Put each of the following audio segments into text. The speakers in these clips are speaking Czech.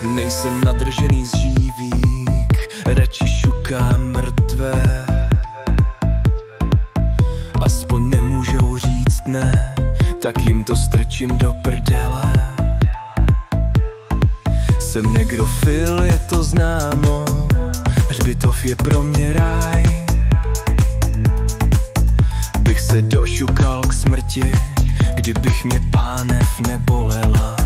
Nejsem nadržený žívík, radši šukám mrtvé. Aspoň nemůžou říct ne, tak jim to strčím do prdele. Jsem negrofil, je to známo, hřbitov je pro mě ráj. Bych se došukal k smrti, kdybych mě pánev nebolela.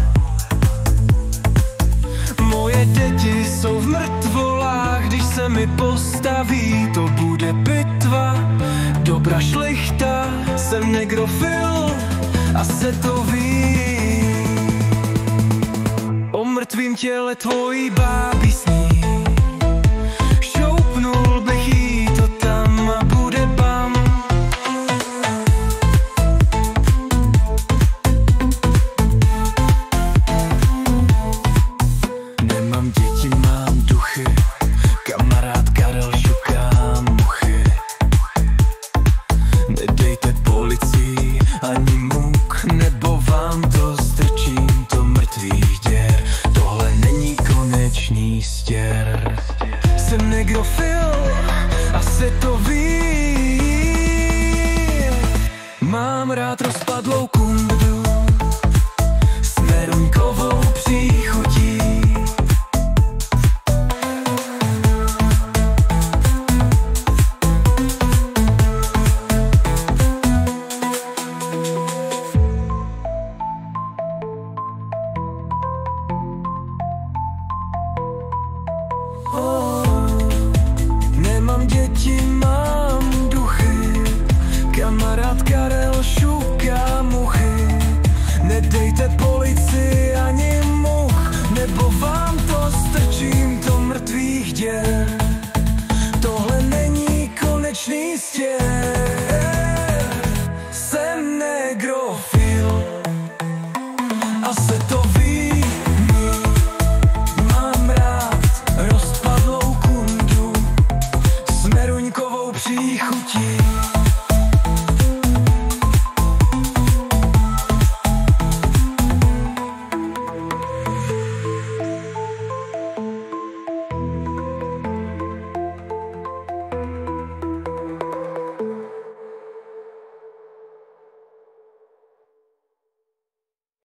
Moje děti jsou v mrtvolách, když se mi postaví, to bude bitva. Dobra šlichta, jsem negrofil a se to ví. O mrtvým těle tvojí báby sní, šoupnul bych jí to tam a bude bam. Nemám děti, mám duchy, kamarád Karel šuká muchy. Nedejte policii ani muk, nebo vám to strčím do mrtvých děr. Tohle není konečný stěr. Jsem negrofil a se to ví. Mám rád rozpadlou kundu s meruňkovou příchutí. Nemám děti, mám duchy, kamarád Karel šuká